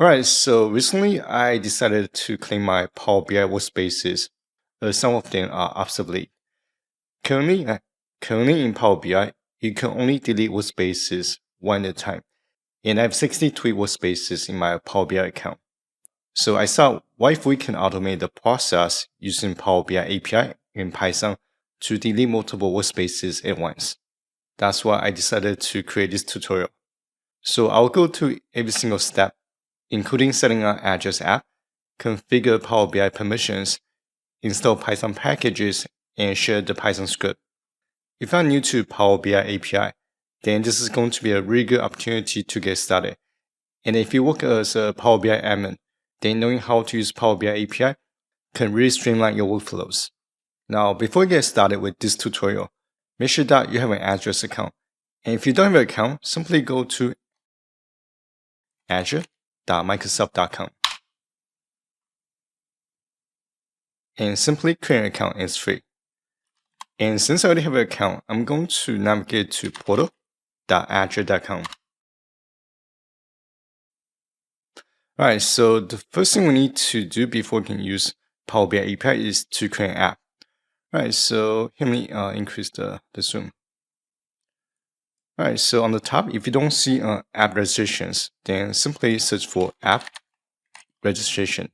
Alright, so recently I decided to clean my Power BI workspaces, as some of them are obsolete. Currently in Power BI, you can only delete workspaces one at a time, and I have 63 workspaces in my Power BI account. So I thought, what if we can automate the process using Power BI API in Python to delete multiple workspaces at once? That's why I decided to create this tutorial. So I'll go through every single step, including setting up Azure App, configure Power BI permissions, install Python packages, and share the Python script. If you're new to Power BI API, then this is going to be a really good opportunity to get started. And if you work as a Power BI admin, then knowing how to use Power BI API can really streamline your workflows. Now, before we get started with this tutorial, make sure that you have an Azure account. And if you don't have an account, simply go to azure.microsoft.com and simply create an account. It's free. And since I already have an account, I'm going to navigate to portal.azure.com. Alright, so the first thing we need to do before we can use Power BI API is to create an app. Alright, so let me increase the zoom. Alright, so on the top, if you don't see app registrations, then simply search for app registration.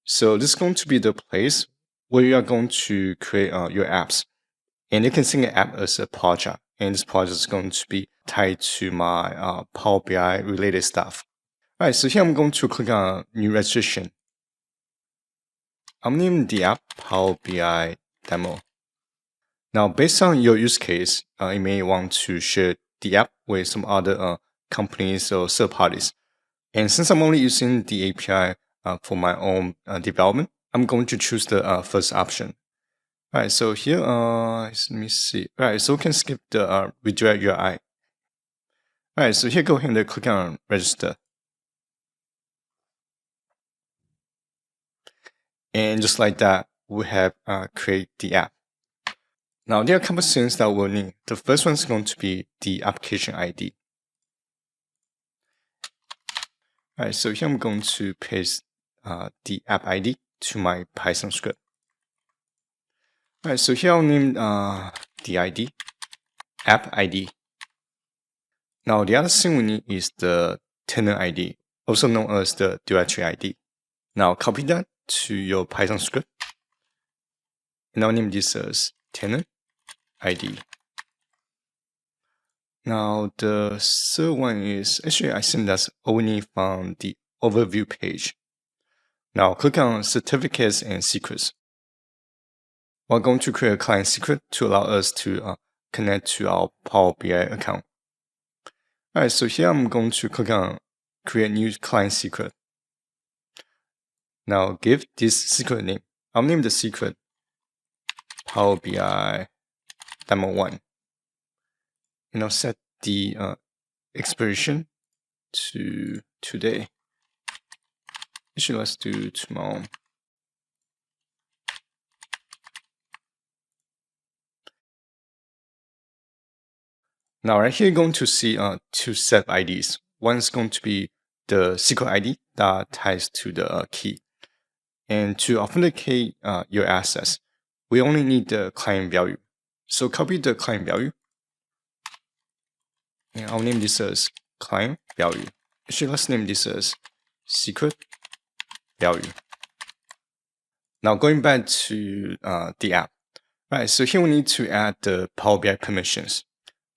So this is going to be the place where you are going to create your apps. And you can see an app as a project. And this project is going to be tied to my Power BI related stuff. Alright, so here I'm going to click on new registration. I'm naming the app Power BI Demo. Now, based on your use case, you may want to share the app with some other companies or third parties. And since I'm only using the API for my own development, I'm going to choose the first option. Alright, so here, let me see. Alright, so we can skip the redirect URI. Alright, so here go ahead and click on register. And just like that, we have create the app. Now, there are a couple of things that we'll need. The first one is going to be the application ID. Alright, so here I'm going to paste the app ID to my Python script. Alright, so here I'll name the ID, app ID. Now, the other thing we need is the tenant ID, also known as the directory ID. Now, copy that to your Python script. And I'll name this as tenant ID. Now, the third one is, actually, I think that's all we need from the overview page. Now, click on certificates and secrets. We're going to create a client secret to allow us to connect to our Power BI account. Alright, so here I'm going to click on create new client secret. Now, give this secret name. I'll name the secret Power BI Demo 1. And I'll set the expiration to today. Actually, let's do tomorrow. Now, right here, you're going to see two set IDs. One is going to be the secret ID that ties to the key. And to authenticate your access, we only need the client value. So copy the client value. And I'll name this as client value. Actually, let's name this as secret value. Now, going back to the app. Right, so here we need to add the Power BI permissions.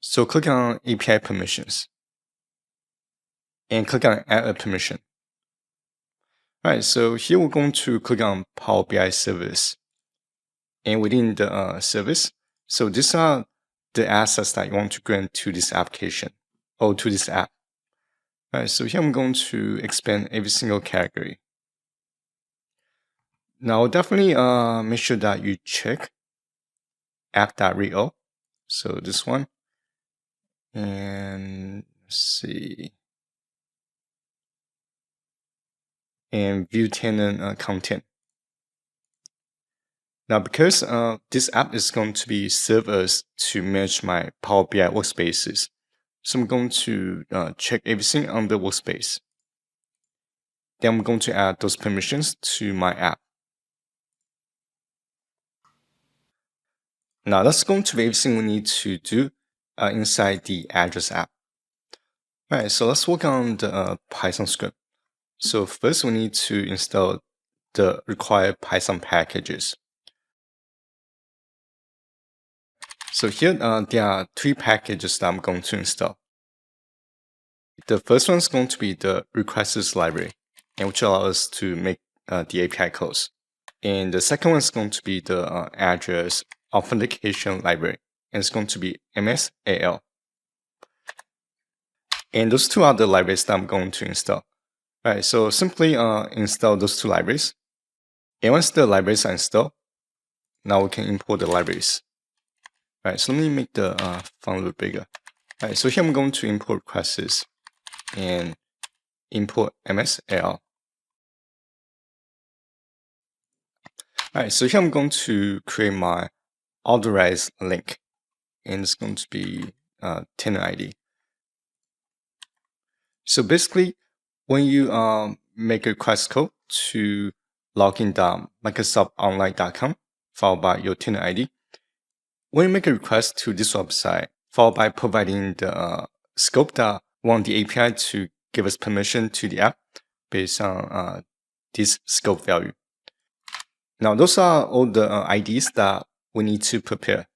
So click on API permissions and click on add a permission. Alright, so here we're going to click on Power BI service. And within the service, so these are the assets that you want to grant to this application or to this app. Alright, so here I'm going to expand every single category. Now, definitely make sure that you check app.rio. So this one. And let's see. And view tenant content. Now, because this app is going to be serve us to manage my Power BI workspaces, So I'm going to check everything on the workspace. Then I'm going to add those permissions to my app. Now that's going to be everything we need to do inside the Azure app. All right, so let's work on the Python script. So first we need to install the required Python packages. So here there are 3 packages that I'm going to install. The first one is going to be the Workspaces library, and which allows us to make the API calls. And the second one is going to be the Azure's authentication library, and it's going to be MSAL. And those 2 are the libraries that I'm going to install. All right, so simply install those 2 libraries. And once the libraries are installed, now we can import the libraries. All right, so let me make the font a little bigger. All right, so here I'm going to import Workspaces and import MSAL. All right, so here I'm going to create my authorized link, and it's going to be tenant ID. So basically, when you make a request code to login.microsoftonline.com followed by your tenant ID, when you make a request to this website, followed by providing the scope that want the API to give us permission to the app based on this scope value. Now, those are all the IDs that we need to prepare.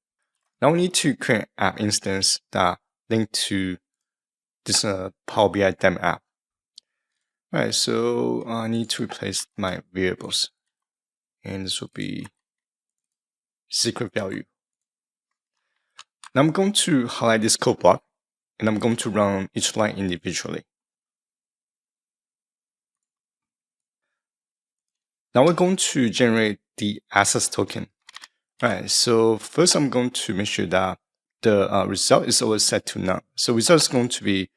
Now we need to create an app instance that link to this Power BI demo app. All right, so I need to replace my variables, and this will be secret value. Now I'm going to highlight this code block, and I'm going to run each line individually. Now we're going to generate the access token. All right, so first I'm going to make sure that the result is always set to none. So result is going to be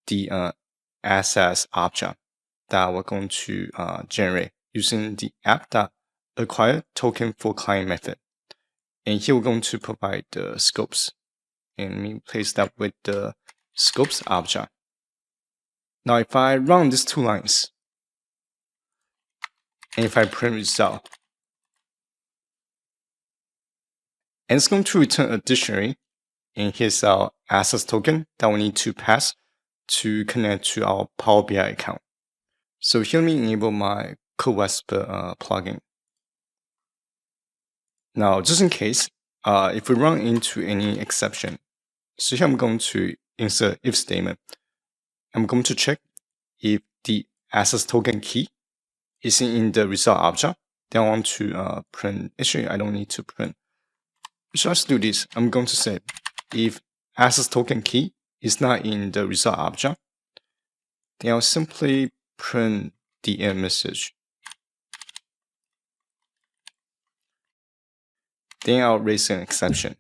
the access object that we're going to generate using the app.acquire token for client method. And here we're going to provide the scopes. And let me replace that with the scopes object. Now if I run these 2 lines, and if I print result, and it's going to return a dictionary, and here's our access token that we need to pass to connect to our Power BI account. So here let me enable my CodeWhisper plugin. Now, just in case, if we run into any exception, so here I'm going to insert if statement. I'm going to check if the access token key is in the result object. Then I want to print. Actually, I don't need to print. So let's do this. I'm going to say if access token key is not in the result object, then I'll simply print the error message. Then I'll raise an exception.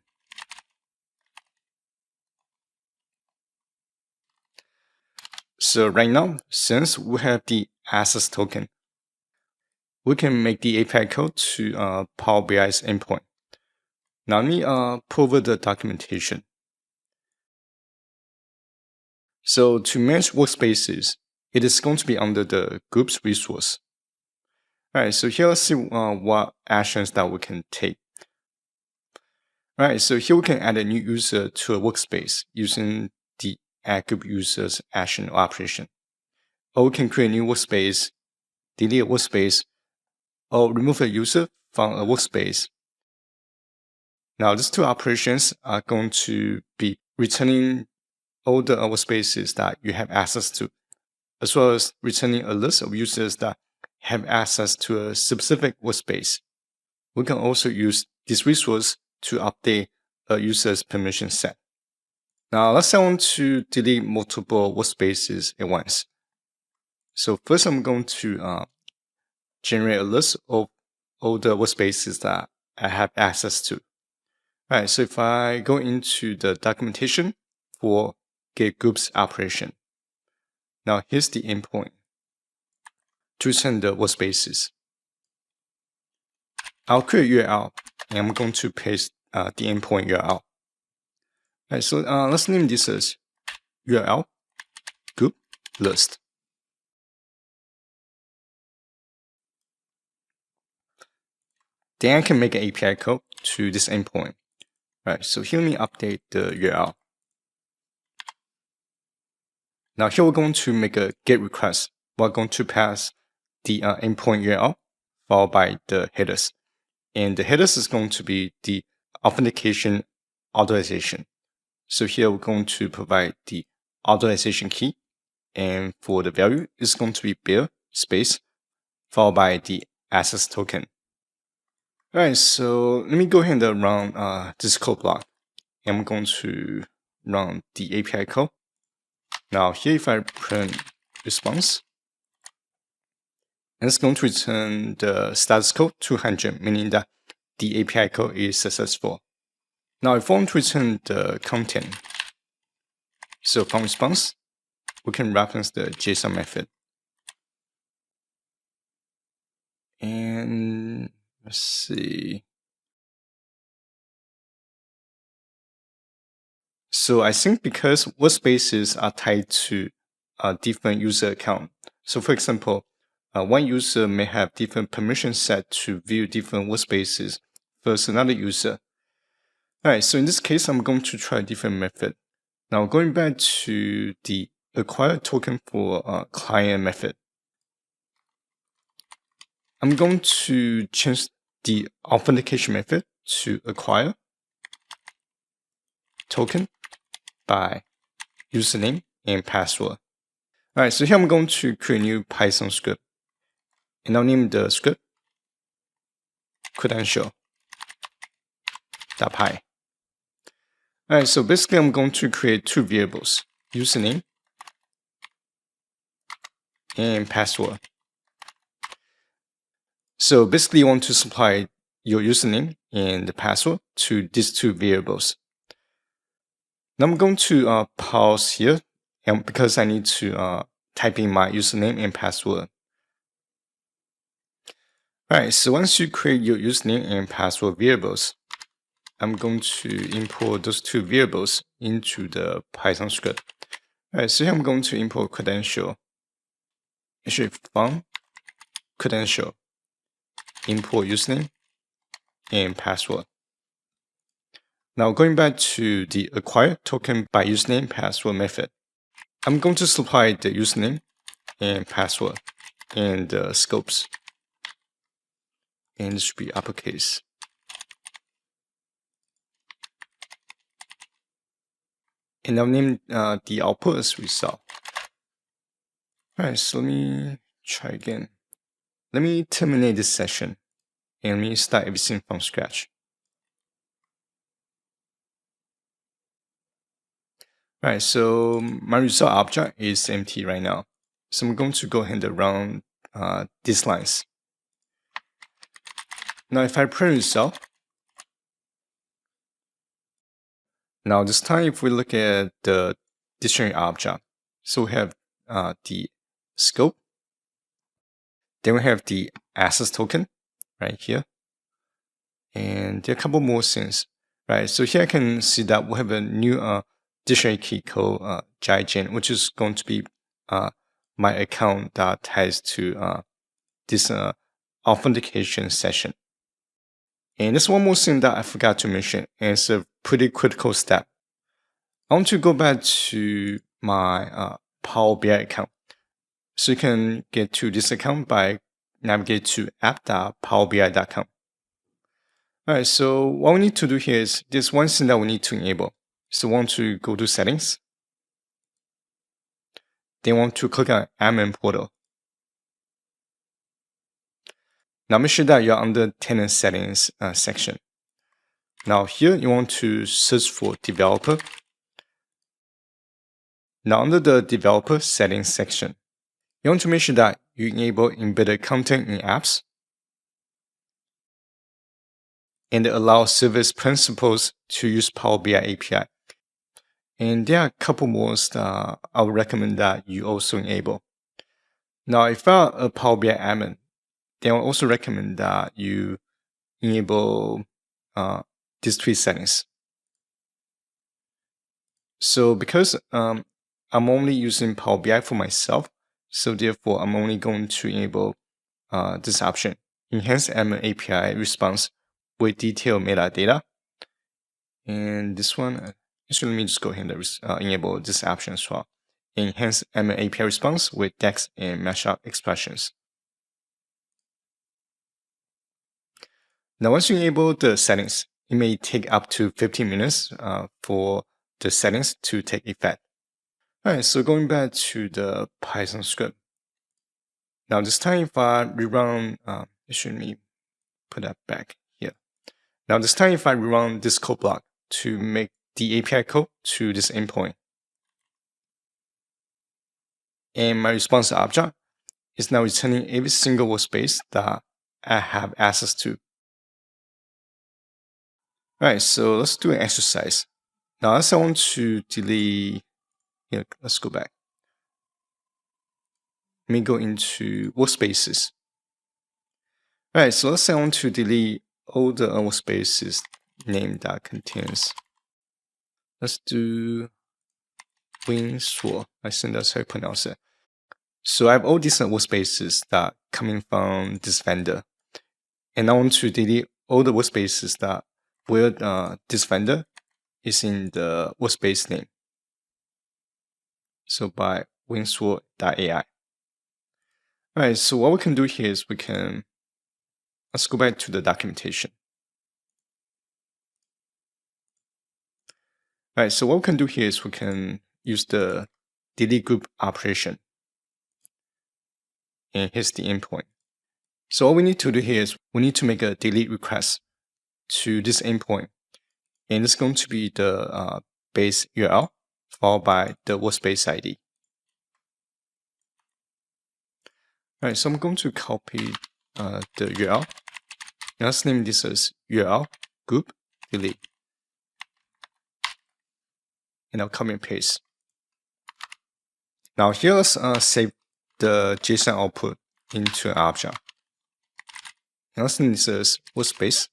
So right now, since we have the access token, we can make the API code to Power BI's endpoint. Now let me pull over the documentation. So to manage workspaces, it is going to be under the groups resource. All right, so here let's see what actions that we can take. All right, so here we can add a new user to a workspace using the add group users action or operation. Or we can create a new workspace, delete a workspace, or remove a user from a workspace. Now, these 2 operations are going to be returning all the workspaces that you have access to, as well as returning a list of users that have access to a specific workspace. We can also use this resource to update a user's permission set. Now, let's say I want to delete multiple workspaces at once. So first I'm going to generate a list of all the workspaces that I have access to. All right, so if I go into the documentation for get groups operation, now here's the endpoint to send the workspaces. I'll create a URL, and I'm going to paste the endpoint URL. All right, so let's name this as URL group list. Then I can make an API call to this endpoint. Right, so here let me update the URL. Now here we're going to make a GET request. We're going to pass the endpoint URL followed by the headers. And the headers is going to be the authentication authorization. So here we're going to provide the authorization key. And for the value, it's going to be bear space followed by the access token. All right, so let me go ahead and run this code block. And I'm going to run the API call. Now here, if I print response, and it's going to return the status code 200, meaning that the API call is successful. Now if I want to return the content, so from response, we can reference the JSON method. And let's see. So I think because workspaces are tied to a different user account. So for example, one user may have different permission set to view different workspaces versus another user. All right, so in this case, I'm going to try a different method. Now going back to the acquire token for client method, I'm going to change the authentication method to acquire token by username and password. All right, so here I'm going to create a new Python script, and I'll name the script credential.py. All right, so basically I'm going to create two variables, username and password. So basically you want to supply your username and the password to these two variables. Now I'm going to pause here, and because I need to type in my username and password. Alright, so once you create your username and password variables, I'm going to import those two variables into the Python script. Alright, so here I'm going to import credential. Actually, from credential, import username and password. Now going back to the acquire token by username password method, I'm going to supply the username and password and the scopes. And this should be uppercase. And I'll name the output as result. Alright, so let me try again. Let me terminate this session and let me start everything from scratch. Alright, so my result object is empty right now. So I'm going to go ahead and run these lines. Now if I print result, now this time if we look at the dictionary object, so we have the scope, then we have the access token right here, and there are a couple more things, right? So here I can see that we have a new dictionary key called Jenn, which is going to be my account that ties to this authentication session. And there's one more thing that I forgot to mention, and it's a pretty critical step. I want to go back to my Power BI account. So you can get to this account by navigate to app.powerbi.com. Alright, so what we need to do here is there's one thing that we need to enable. So we want to go to settings. Then we want to click on admin portal. Now make sure that you're under tenant settings section. Now here you want to search for developer. Now under the developer settings section, you want to make sure that you enable embedded content in apps and allow service principals to use Power BI API. And there are a couple more that I would recommend that you also enable. Now, if you are a Power BI admin, then I would also recommend that you enable these three settings. So because I'm only using Power BI for myself, so therefore I'm only going to enable this option, Enhance ML API response with detailed metadata. And this one, actually let me just go ahead and enable this option as well. Enhance ML API response with text and mashup expressions. Now, once you enable the settings, it may take up to 15 minutes for the settings to take effect. All right, so going back to the Python script. Now, this time if I rerun, let me put that back here. Now, this time if I rerun this code block to make the API code to this endpoint, and my response object is now returning every single workspace that I have access to. All right, so let's do an exercise. Now, as I want to delete, here, let's go back. Let me go into Workspaces. All right, so let's say I want to delete all the workspaces name that contains. Let's do Winsor. I think that's how you pronounce it. So I have all these workspaces that coming from this vendor, and I want to delete all the workspaces that where this vendor is in the workspace name. So by Winsor.ai. All right, so what we can do here is let's go back to the documentation. All right, so what we can do here is we can use the delete group operation. And here's the endpoint. So all we need to do here is we need to make a delete request to this endpoint. And it's going to be the base URL followed by the workspace ID. All right, so I'm going to copy the URL. And let's name this as URL group delete. And I'll copy and paste. Now here, let's save the JSON output into an object. And let's name this as workspace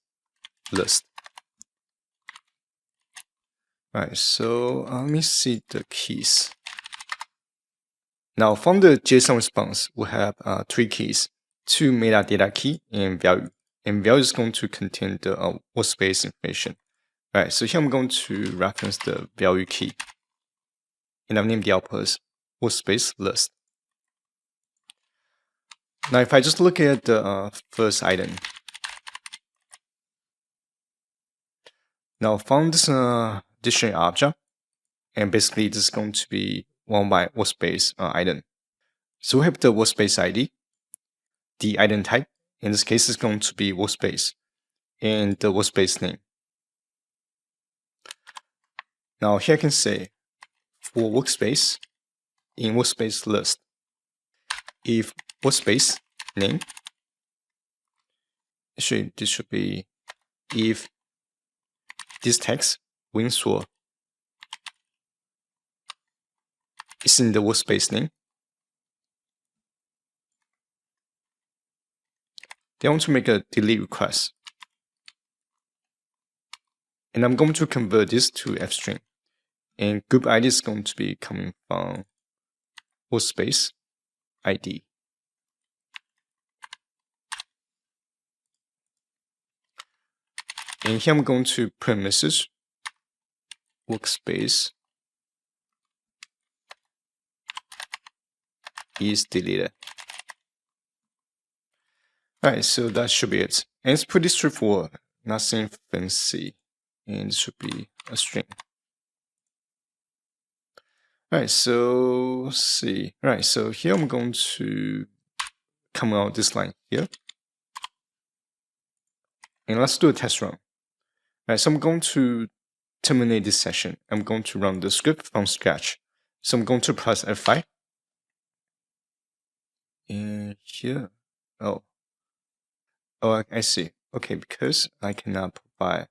list. All right, so let me see the keys. Now from the JSON response, we have 3 keys, 2 metadata key and value. And value is going to contain the workspace information. All right, so here I'm going to reference the value key. And I'll name the output as workspace list. Now if I just look at the first item. Now from this dictionary object, and basically this is going to be one by workspace item. So we have the workspace ID, the item type, in this case is going to be workspace, and the workspace name. Now here I can say for workspace, in workspace list, if workspace name, actually this should be if this text Winsor is in the workspace name, then I want to make a delete request. And I'm going to convert this to fstring. And group ID is going to be coming from workspace ID. And here I'm going to print message workspace is deleted. Alright, so that should be it. And it's pretty straightforward, nothing fancy. And it should be a string. Alright, so let's see. Alright, so here I'm going to come out this line here. And let's do a test run. Alright, so I'm going to terminate this session. I'm going to run the script from scratch. So I'm going to press F5. And here, oh, I see. Okay, because I cannot provide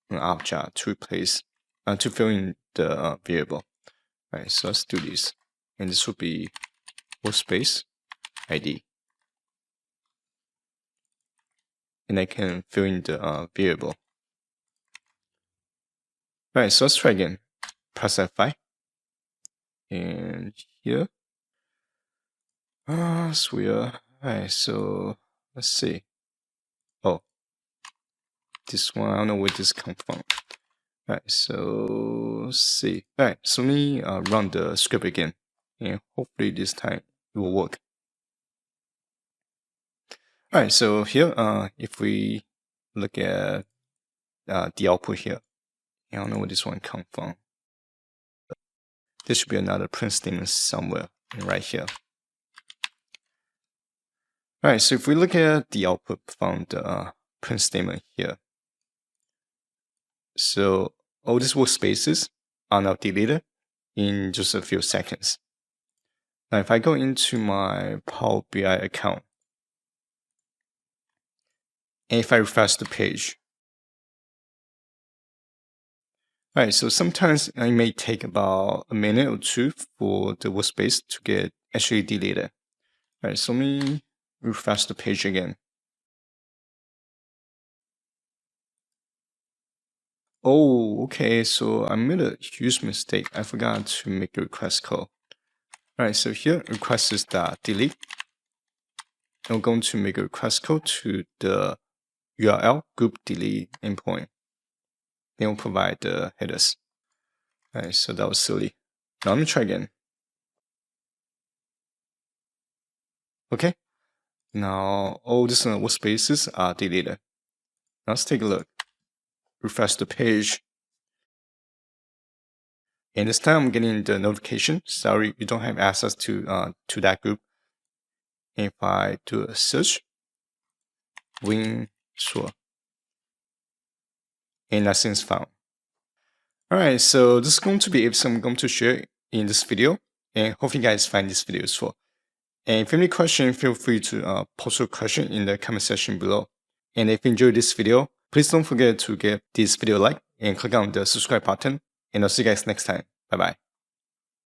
an object to replace, to fill in the variable. All right, so let's do this. And this will be workspace ID. And I can fill in the variable. All right, so let's try again. Press F5. And here. Sweet. Alright, so let's see. Oh, this one, I don't know where this comes from. Alright, so let's see. Alright, so let me run the script again, and hopefully this time it will work. Alright, so here, if we look at the output here, I don't know where this one comes from. There should be another print statement somewhere right here. Alright, so if we look at the output from the print statement here, so all these workspaces are now deleted in just a few seconds. Now, if I go into my Power BI account, and if I refresh the page, alright, so sometimes it may take about a minute or two for the workspace to get actually deleted. Alright, so let me refresh the page again. Oh, okay, so I made a huge mistake. I forgot to make a request call. Alright, so here request is .delete. I'm going to make a request call to the URL group delete endpoint. Then we'll provide the headers. Alright, so that was silly. Now let me try again. Okay, now all these workspaces are deleted. Now let's take a look. Refresh the page. And this time I'm getting the notification. Sorry, you don't have access to that group. And if I do a search, Win Sure, and nothing's found. Alright, so this is going to be everything I'm going to share in this video, and hope you guys find this video useful. And if you have any question, feel free to post your question in the comment section below. And if you enjoyed this video, please don't forget to give this video a like and click on the subscribe button. And I'll see you guys next time. Bye bye.